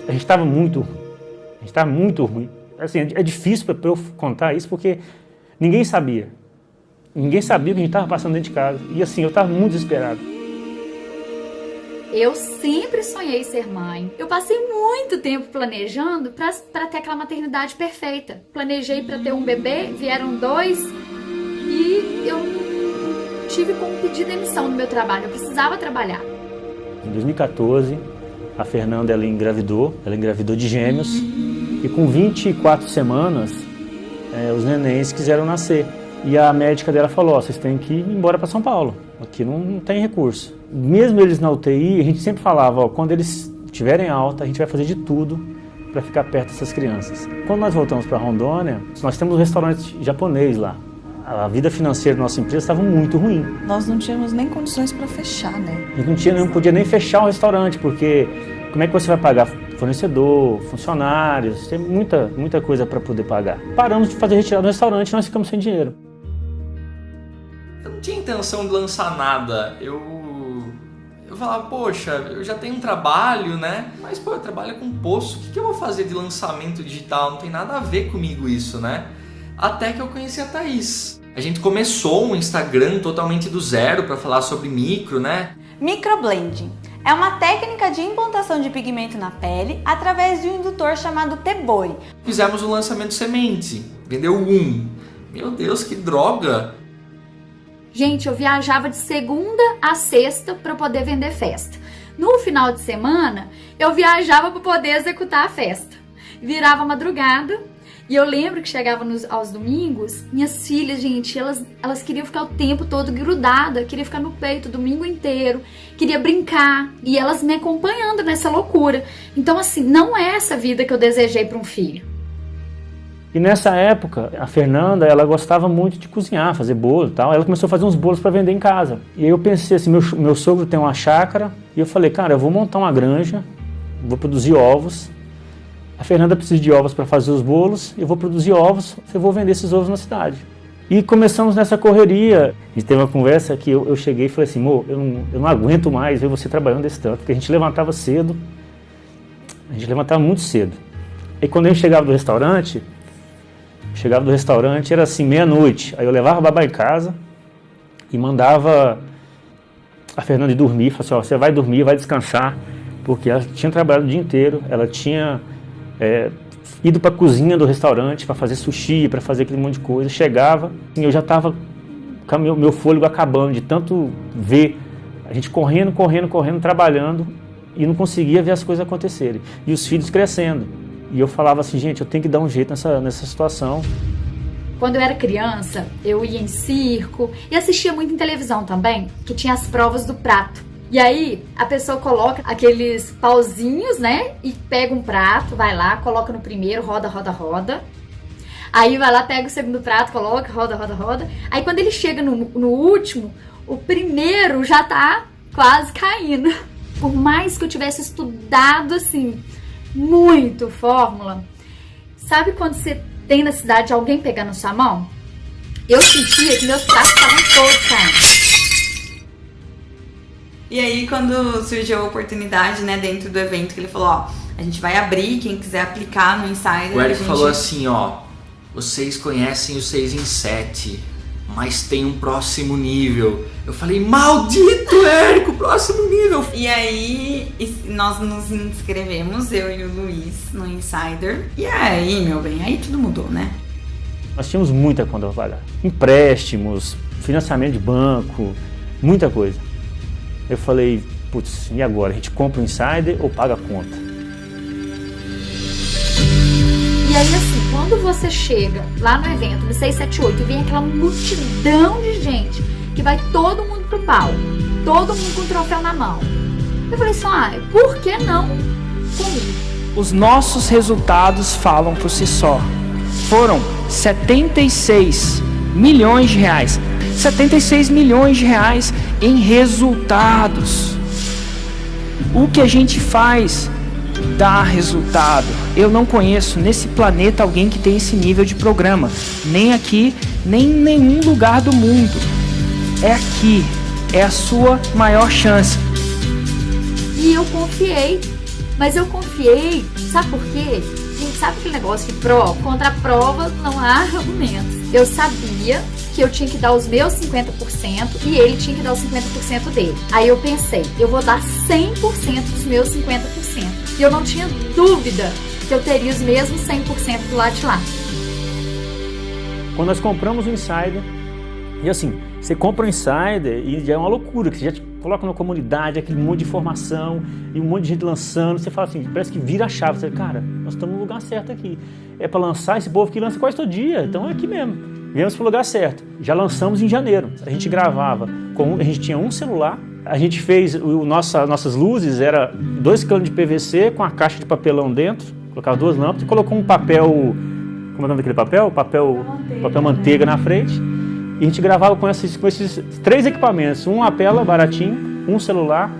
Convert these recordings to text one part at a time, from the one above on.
A gente estava muito ruim. A gente estava muito ruim. Assim, é difícil para eu contar isso porque ninguém sabia. Ninguém sabia o que a gente estava passando dentro de casa. E assim, eu estava muito desesperado. Eu sempre sonhei ser mãe. Eu passei muito tempo planejando para ter aquela maternidade perfeita. Planejei para ter um bebê, vieram 2 e eu tive como pedir demissão do meu trabalho. Eu precisava trabalhar. Em 2014, a Fernanda ela engravidou de gêmeos e com 24 semanas os nenéns quiseram nascer. E a médica dela falou, vocês têm que ir embora para São Paulo, aqui não tem recurso. Mesmo eles na UTI, a gente sempre falava, quando eles tiverem alta, a gente vai fazer de tudo para ficar perto dessas crianças. Quando nós voltamos para Rondônia, nós temos um restaurante japonês lá. A vida financeira da nossa empresa estava muito ruim. Nós não tínhamos nem condições para fechar, né? A gente não podia nem fechar o restaurante, porque como é que você vai pagar fornecedor, funcionários, tem muita coisa para poder pagar. Paramos de fazer retirada no restaurante e nós ficamos sem dinheiro. Eu não tinha intenção de lançar nada, eu falava, poxa, eu já tenho um trabalho, né? Mas, eu trabalho com poço, o que eu vou fazer de lançamento digital? Não tem nada a ver comigo isso, né? Até que eu conheci a Thaís. A gente começou um Instagram totalmente do zero para falar sobre micro, né? Microblending é uma técnica de implantação de pigmento na pele através de um indutor chamado Tebori. Fizemos um lançamento semente, vendeu 1. Meu Deus, que droga! Gente, eu viajava de segunda a sexta para poder vender festa. No final de semana, eu viajava para poder executar a festa. Virava madrugada e eu lembro que chegava aos domingos, minhas filhas, gente, elas queriam ficar o tempo todo grudada, queriam ficar no peito o domingo inteiro, queria brincar e elas me acompanhando nessa loucura. Então, assim, não é essa vida que eu desejei para um filho. E nessa época, a Fernanda, ela gostava muito de cozinhar, fazer bolo e tal. Ela começou a fazer uns bolos para vender em casa. E aí eu pensei assim, meu sogro tem uma chácara. E eu falei, cara, eu vou montar uma granja, vou produzir ovos. A Fernanda precisa de ovos para fazer os bolos. Eu vou produzir ovos, eu vou vender esses ovos na cidade. E começamos nessa correria. A gente teve uma conversa que eu cheguei e falei assim, amor, eu não aguento mais ver você trabalhando desse tanto. Porque a gente levantava cedo. A gente levantava muito cedo. E quando a gente chegava do restaurante, era assim, meia-noite. Aí eu levava a babá em casa e mandava a Fernanda ir dormir. Falava assim, você vai dormir, vai descansar. Porque ela tinha trabalhado o dia inteiro, ela tinha ido para a cozinha do restaurante para fazer sushi, para fazer aquele monte de coisa. Chegava e eu já estava com meu fôlego acabando de tanto ver a gente correndo, trabalhando e não conseguia ver as coisas acontecerem. E os filhos crescendo. E eu falava assim, gente, eu tenho que dar um jeito nessa situação. Quando eu era criança, eu ia em circo e assistia muito em televisão também, que tinha as provas do prato. E aí, a pessoa coloca aqueles pauzinhos, né? E pega um prato, vai lá, coloca no primeiro, roda, roda, roda. Aí vai lá, pega o segundo prato, coloca, roda, roda, roda. Aí quando ele chega no último, o primeiro já tá quase caindo. Por mais que eu tivesse estudado, assim, muito fórmula, sabe quando você tem na cidade alguém pegar na sua mão? Eu sentia que meus pratos estavam todos caindo. E aí quando surgiu a oportunidade, né, dentro do evento, que ele falou, ó, a gente vai abrir, quem quiser aplicar no Insider. O Érico falou assim, ó, vocês conhecem o 6 em 7, mas tem um próximo nível. Eu falei, maldito Érico, próximo nível. E aí nós nos inscrevemos, eu e o Luiz, no Insider. E aí, meu bem, aí tudo mudou, né? Nós tínhamos muita conta para pagar. Empréstimos, financiamento de banco, muita coisa. Eu falei, putz, e agora? A gente compra o Insider ou paga a conta? E aí, assim, quando você chega lá no evento, no 678, e vem aquela multidão de gente, que vai todo mundo pro palco, todo mundo com o troféu na mão. Eu falei assim, por que não comigo? Os nossos resultados falam por si só. Foram 76 milhões de reais. 76 milhões de reais em resultados. O que a gente faz dá resultado. Eu não conheço nesse planeta alguém que tem esse nível de programa. Nem aqui, nem em nenhum lugar do mundo. É aqui. É a sua maior chance. E eu confiei Mas eu confiei, sabe por quê? Gente, sabe aquele negócio de prova? Contra a prova não há argumentos. Eu sabia que eu tinha que dar os meus 50% e ele tinha que dar os 50% dele. Aí eu pensei, eu vou dar 100% dos meus 50%. E eu não tinha dúvida que eu teria os mesmos 100% do lado de lá. Quando nós compramos o Insider, e assim, você compra o Insider e já é uma loucura, que você já te coloca na comunidade, aquele monte de informação e um monte de gente lançando, você fala assim, parece que vira a chave, você, cara, nós estamos no lugar certo aqui. É para lançar, esse povo que lança quase todo dia, então é aqui mesmo. Viemos para o lugar certo. Já lançamos em janeiro. A gente gravava, a gente tinha um celular, a gente fez, nossas luzes, era 2 canos de PVC com a caixa de papelão dentro, colocava 2 lâmpadas e colocou um papel, como é o nome daquele papel? Papel manteiga na frente. E a gente gravava com esses 3 equipamentos, um lapela baratinho, um celular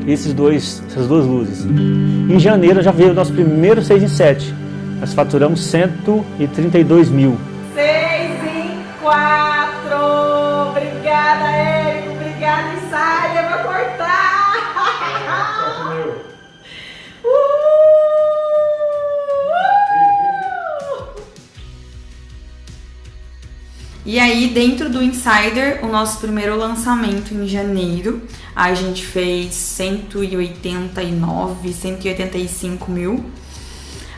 e essas duas luzes. Em janeiro já veio o nosso primeiro 6 em 7. Nós faturamos 132 mil. 6 em 4. Obrigada, Érico. Obrigada, Insider. Eu vou cortar. E aí, dentro do Insider, o nosso primeiro lançamento em janeiro, a gente fez 189, 185 mil.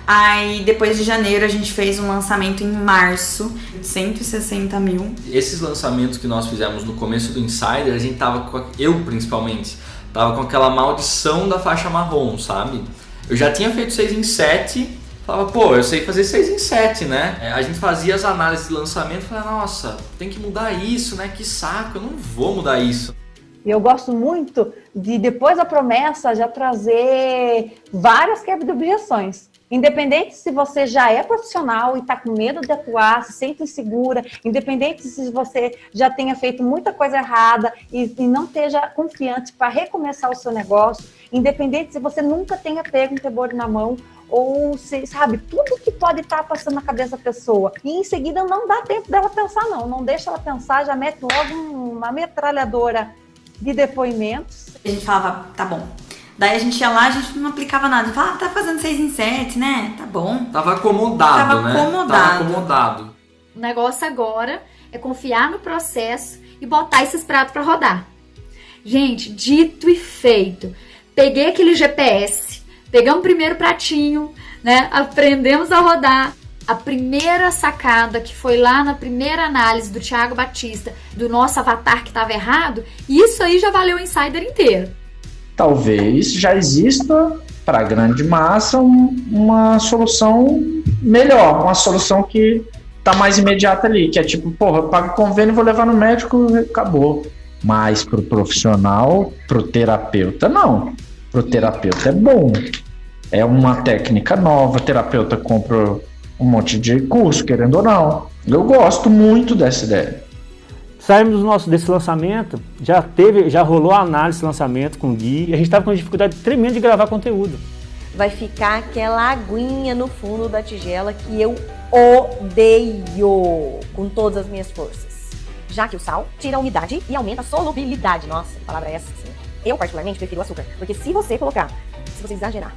Aí, depois de janeiro, a gente fez um lançamento em março, de 160 mil. Esses lançamentos que nós fizemos no começo do Insider, a gente tava, eu principalmente, tava com aquela maldição da faixa marrom, sabe? Eu já tinha feito 6 em 7, falava, pô, eu sei fazer 6 em 7, né? A gente fazia as análises de lançamento e falava, nossa, tem que mudar isso, né? Que saco, eu não vou mudar isso. E eu gosto muito de, depois da promessa, já trazer várias quebras de objeções. Independente se você já é profissional e está com medo de atuar, se sente insegura, independente se você já tenha feito muita coisa errada e não esteja confiante para recomeçar o seu negócio, independente se você nunca tenha pego um tebore na mão, ou se, sabe, tudo que pode estar passando na cabeça da pessoa. E em seguida não dá tempo dela pensar, não deixa ela pensar, já mete logo uma metralhadora de depoimentos. A gente falava, tá bom. Daí a gente ia lá, a gente não aplicava nada. A gente falava, tá fazendo 6 em 7, né? Tá bom. Tava acomodado, né? Tava acomodado. O negócio agora é confiar no processo e botar esses pratos para rodar. Gente, dito e feito. Peguei aquele GPS, pegamos o primeiro pratinho, né? Aprendemos a rodar. A primeira sacada, que foi lá na primeira análise do Thiago Batista, do nosso avatar que estava errado, isso aí já valeu o Insider inteiro. Talvez já exista para a grande massa uma solução melhor, uma solução que tá mais imediata ali, que é tipo, porra, eu pago convênio, vou levar no médico, acabou. Mas pro profissional, pro terapeuta, não. Pro terapeuta é bom. É uma técnica nova, o terapeuta compra um monte de curso, querendo ou não. Eu gosto muito dessa ideia. Saímos desse lançamento, já rolou a análise de lançamento com o Gui, e a gente estava com uma dificuldade tremenda de gravar conteúdo. Vai ficar aquela aguinha no fundo da tigela que eu odeio com todas as minhas forças. Já que o sal tira a umidade e aumenta a solubilidade. Nossa, que palavra é essa? Sim. Eu, particularmente, prefiro o açúcar, porque se você exagerar...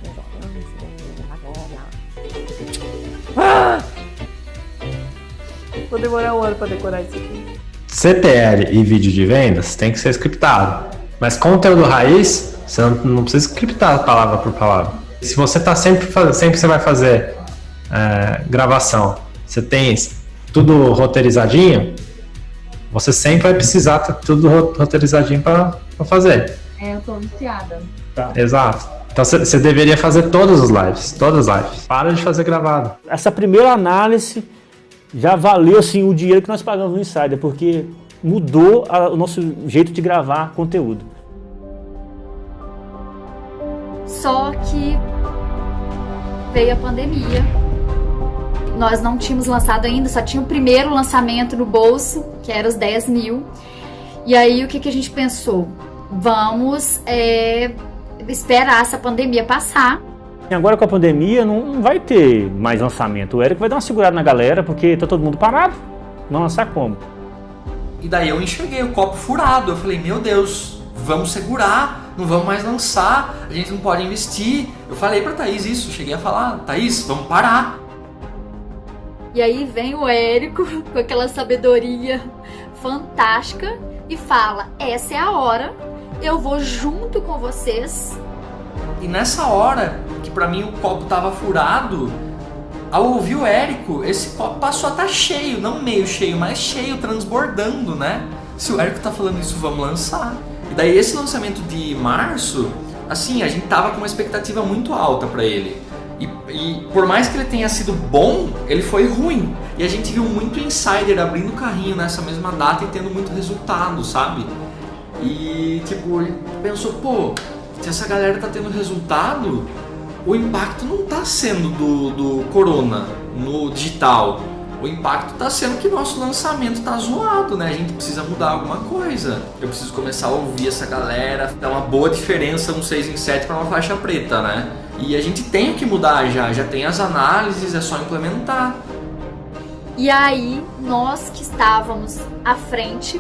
Vou demorar um ano para decorar isso aqui. CTL e vídeo de vendas tem que ser scriptado. Mas conteúdo raiz, você não precisa scriptar palavra por palavra. Se você está sempre você vai fazer gravação, você tem tudo roteirizadinho, você sempre vai precisar ter tudo roteirizadinho para fazer. Eu tô viciada. Tá. Exato. Então você deveria fazer todas as lives. Para de fazer gravado. Essa primeira análise já valeu assim, o dinheiro que nós pagamos no Insider, porque mudou o nosso jeito de gravar conteúdo. Só que veio a pandemia. Nós não tínhamos lançado ainda, só tinha o primeiro lançamento no bolso, que era os 10 mil. E aí o que a gente pensou? Vamos esperar essa pandemia passar. E agora com a pandemia não vai ter mais lançamento. O Érico vai dar uma segurada na galera, porque tá todo mundo parado. Não lançar como? E daí eu enxerguei o copo furado. Eu falei, meu Deus, vamos segurar não vamos mais lançar, a gente não pode investir. Eu falei pra Thaís isso, cheguei a falar, Thaís, vamos parar. E aí vem o Érico com aquela sabedoria fantástica e fala, essa é a hora, eu vou junto com vocês. E nessa hora, que pra mim o copo tava furado, ao ouvir o Érico, esse copo passou a estar cheio, não meio cheio, mas cheio, transbordando, né? Se o Érico tá falando isso, vamos lançar. E daí esse lançamento de março, assim, a gente tava com uma expectativa muito alta pra ele. E por mais que ele tenha sido bom, ele foi ruim. E a gente viu muito insider abrindo carrinho nessa mesma data e tendo muito resultado, sabe? E tipo, pensou, pô, se essa galera tá tendo resultado, o impacto não tá sendo do corona no digital. O impacto tá sendo que nosso lançamento tá zoado, né? A gente precisa mudar alguma coisa. Eu preciso começar a ouvir essa galera. Dá uma boa diferença um 6 em 7 para uma faixa preta, né? E a gente tem que mudar já tem as análises, é só implementar. E aí, nós que estávamos à frente,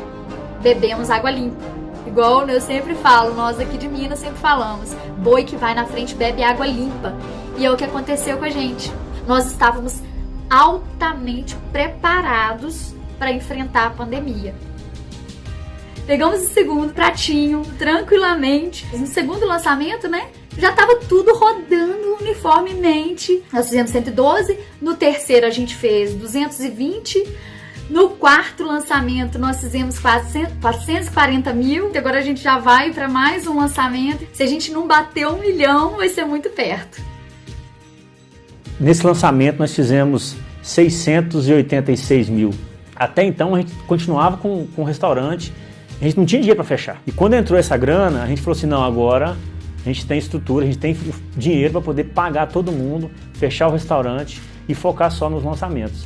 bebemos água limpa. Igual eu sempre falo, nós aqui de Minas sempre falamos, boi que vai na frente bebe água limpa. E é o que aconteceu com a gente. Nós estávamos altamente preparados para enfrentar a pandemia. Pegamos o segundo pratinho, tranquilamente. No segundo lançamento, né, já estava tudo rodando uniformemente. Nós fizemos 112, no terceiro a gente fez 220, no quarto lançamento nós fizemos quase 440 mil, e agora a gente já vai para mais um lançamento. Se a gente não bater 1 milhão, vai ser muito perto. Nesse lançamento nós fizemos 686 mil. Até então a gente continuava com o restaurante, a gente não tinha dinheiro para fechar. E quando entrou essa grana, a gente falou assim, não, agora a gente tem estrutura, a gente tem dinheiro para poder pagar todo mundo, fechar o restaurante e focar só nos lançamentos.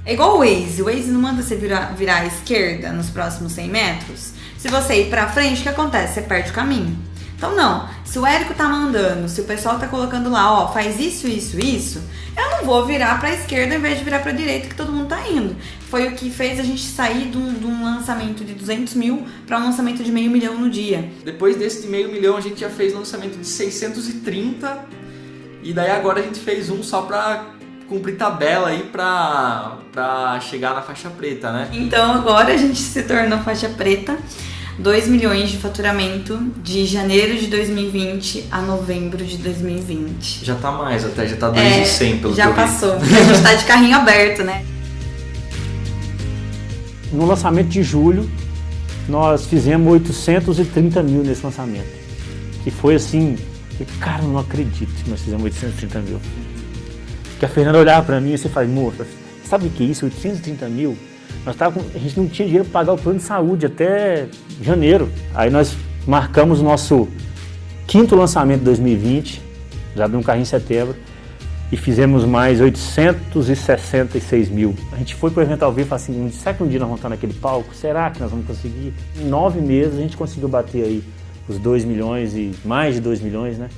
É igual o Waze não manda você virar à esquerda nos próximos 100 metros. Se você ir pra frente, o que acontece? Você perde o caminho. Então não, se o Érico tá mandando, se o pessoal tá colocando lá, ó, faz isso, eu não vou virar pra esquerda ao invés de virar pra direita que todo mundo tá indo. Foi o que fez a gente sair de um lançamento de 200 mil para um lançamento de 500 mil no dia. Depois desse de 500 mil a gente já fez lançamento de 630 e daí agora a gente fez um só pra cumprir tabela aí pra chegar na faixa preta, né? Então agora a gente se tornou faixa preta. 2 milhões de faturamento de janeiro de 2020 a novembro de 2020. Já tá mais até, já tá 2.100 pelo que eu vi. Já passou, a gente tá de carrinho aberto, né? No lançamento de julho, nós fizemos 830 mil nesse lançamento. Que foi assim, cara, eu não acredito que nós fizemos 830 mil. Que a Fernanda olhava pra mim e você fala, moça, sabe o que é isso? 830 mil? A gente não tinha dinheiro para pagar o plano de saúde até janeiro. Aí nós marcamos o nosso 5º lançamento de 2020, já abrimos um carrinho em setembro, e fizemos mais 866 mil. A gente foi para o evento ao vivo e falou assim, será que um dia nós vamos estar naquele palco? Será que nós vamos conseguir? Em 9 meses a gente conseguiu bater aí os 2 milhões e mais de 2 milhões, né?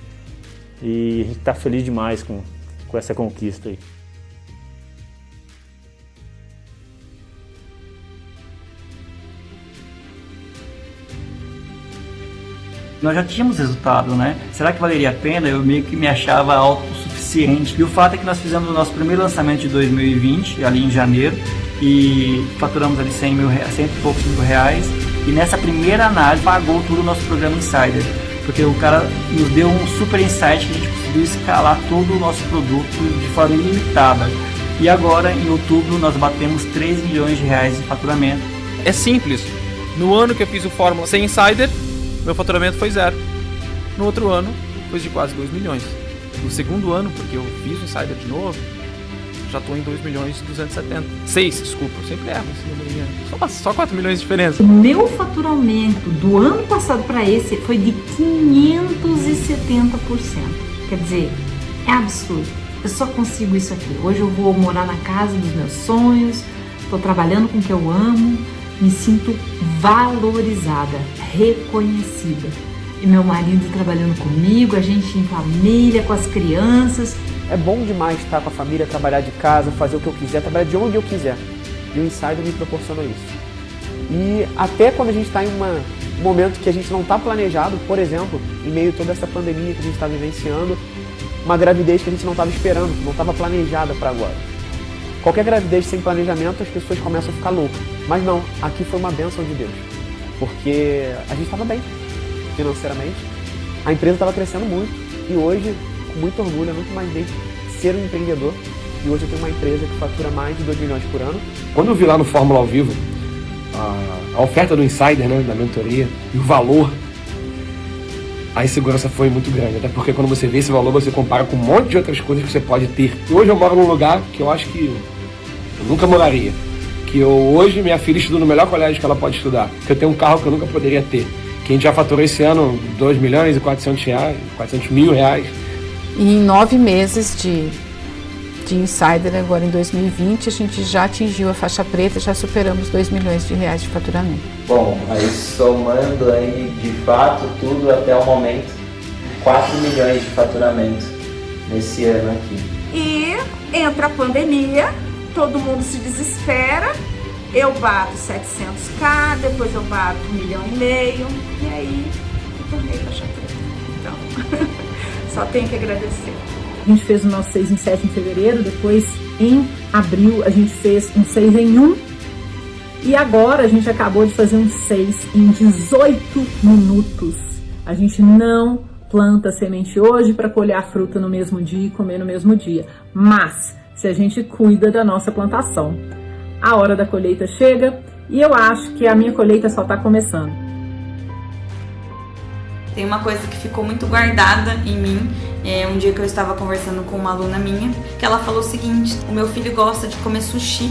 E a gente está feliz demais com essa conquista aí. Nós já tínhamos resultado, né? Será que valeria a pena? Eu meio que me achava autossuficiente. E o fato é que nós fizemos o nosso primeiro lançamento de 2020, ali em janeiro, e faturamos ali 100 e poucos mil reais. E nessa primeira análise pagou tudo o nosso programa Insider, porque o cara nos deu um super insight que a gente conseguiu escalar todo o nosso produto de forma ilimitada. E agora, em outubro, nós batemos 3 milhões de reais em faturamento. É simples. No ano que eu fiz o Fórmula sem Insider, meu faturamento foi 0. No outro ano, foi de quase 2 milhões. No segundo ano, porque eu fiz o Insider de novo, já estou em 2 milhões e 270. 6, desculpa, eu sempre erro esse número. Só 4 milhões de diferença. O meu faturamento do ano passado para esse foi de 570%. Quer dizer, é absurdo. Eu só consigo isso aqui. Hoje eu vou morar na casa dos meus sonhos, estou trabalhando com o que eu amo, me sinto valorizada, reconhecida. E meu marido trabalhando comigo, a gente em família, com as crianças. É bom demais estar com a família, trabalhar de casa, fazer o que eu quiser, trabalhar de onde eu quiser. E o Insider me proporcionou isso. E até quando a gente está em um momento que a gente não está planejado, por exemplo, em meio a toda essa pandemia que a gente está vivenciando, uma gravidez que a gente não estava esperando, não estava planejada para agora. Qualquer gravidez sem planejamento, as pessoas começam a ficar loucas. Mas não, aqui foi uma bênção de Deus, porque a gente estava bem financeiramente, a empresa estava crescendo muito e hoje, com muito orgulho, é muito mais bem ser um empreendedor. E hoje eu tenho uma empresa que fatura mais de 2 milhões por ano. Quando eu vi lá no Fórmula ao Vivo a oferta do Insider, né, da mentoria, e o valor, a insegurança foi muito grande. Até porque quando você vê esse valor, você compara com um monte de outras coisas que você pode ter. E hoje eu moro num lugar que eu acho que eu nunca moraria. Que hoje minha filha estuda no melhor colégio que ela pode estudar. Que eu tenho um carro que eu nunca poderia ter. Que a gente já faturou esse ano 2 milhões e 400 mil reais. E em 9 meses de Insider, agora em 2020, a gente já atingiu a faixa preta, já superamos 2 milhões de reais de faturamento. Bom, aí somando aí de fato tudo até o momento, 4 milhões de faturamento nesse ano aqui. E entra a pandemia, todo mundo se desespera, eu bato 700k, depois eu bato 1,5 milhão, e aí eu tornei faixa preta. Então, só tenho que agradecer. A gente fez o nosso 6 em 7 em fevereiro, depois em abril a gente fez um 6 em 1 e agora a gente acabou de fazer um 6 em 18 minutos. A gente não planta semente hoje para colher a fruta no mesmo dia e comer no mesmo dia, mas se a gente cuida da nossa plantação, a hora da colheita chega e eu acho que a minha colheita só está começando. Tem uma coisa que ficou muito guardada em mim, um dia que eu estava conversando com uma aluna minha, que ela falou o seguinte: o meu filho gosta de comer sushi,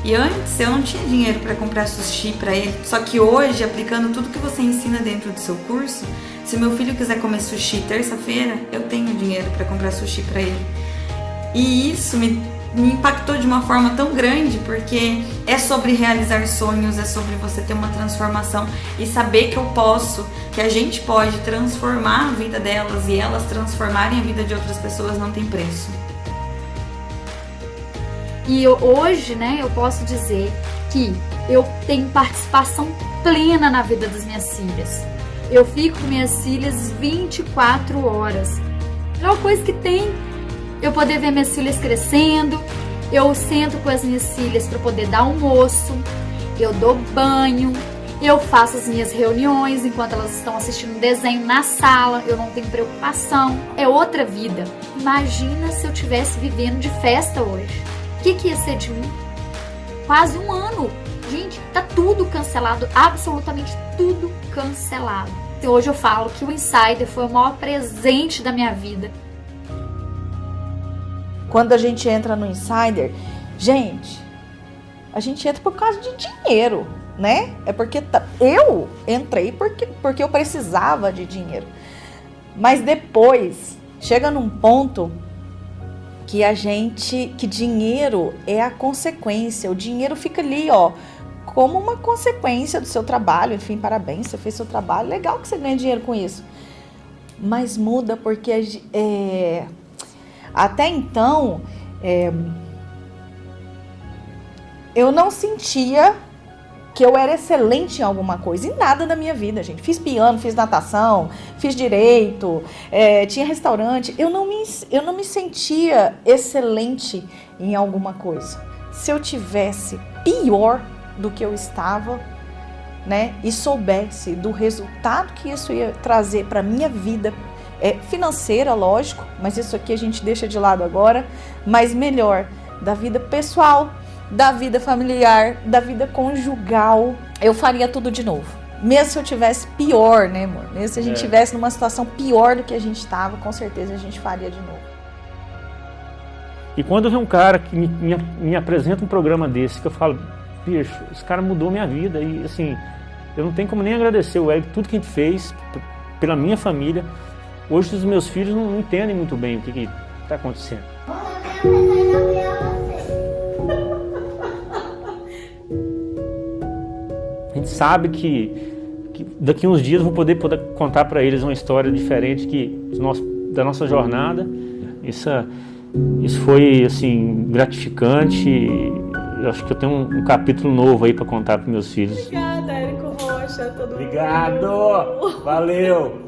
e antes eu não tinha dinheiro para comprar sushi para ele, só que hoje, aplicando tudo que você ensina dentro do seu curso, se meu filho quiser comer sushi terça-feira, eu tenho dinheiro para comprar sushi para ele. E isso me impactou de uma forma tão grande, porque é sobre realizar sonhos, é sobre você ter uma transformação e saber que eu posso, que a gente pode transformar a vida delas e elas transformarem a vida de outras pessoas, não tem preço. E hoje, né, eu posso dizer que eu tenho participação plena na vida das minhas filhas. Eu fico com minhas filhas 24 horas. A melhor coisa que tem, eu poder ver minhas filhas crescendo, eu sento com as minhas filhas para poder dar almoço, eu dou banho, eu faço as minhas reuniões enquanto elas estão assistindo um desenho na sala, eu não tenho preocupação, é outra vida. Imagina se eu estivesse vivendo de festa hoje. O que ia ser de mim? Quase 1 ano. Gente, tá tudo cancelado, absolutamente tudo cancelado. Então, hoje eu falo que o Insider foi o maior presente da minha vida. Quando a gente entra no Insider, gente, a gente entra por causa de dinheiro, né? É porque eu entrei porque eu precisava de dinheiro. Mas depois, chega num ponto que dinheiro é a consequência. O dinheiro fica ali, ó, como uma consequência do seu trabalho. Enfim, parabéns, você fez seu trabalho, legal que você ganha dinheiro com isso. Mas muda porque até então, eu não sentia que eu era excelente em alguma coisa, em nada na minha vida, gente. Fiz piano, fiz natação, fiz direito, tinha restaurante. Eu não me sentia excelente em alguma coisa. Se eu tivesse pior do que eu estava, né, e soubesse do resultado que isso ia trazer para minha vida, financeira, lógico, mas isso aqui a gente deixa de lado agora, mas melhor, da vida pessoal, da vida familiar, da vida conjugal, eu faria tudo de novo. Mesmo se eu tivesse pior, né, amor? Mesmo se a gente tivesse numa situação pior do que a gente estava, com certeza a gente faria de novo. E quando eu vi um cara que me apresenta um programa desse, que eu falo, bicho, esse cara mudou minha vida, e assim, eu não tenho como nem agradecer o Eric, tudo que a gente fez pela minha família. Hoje os meus filhos não entendem muito bem o que está acontecendo. A gente sabe que daqui a uns dias eu vou poder contar para eles uma história diferente da nossa jornada. Isso foi assim, gratificante. Eu acho que eu tenho um capítulo novo aí para contar para meus filhos. Obrigada, Érico Rocha. todo mundo. Obrigado! Valeu!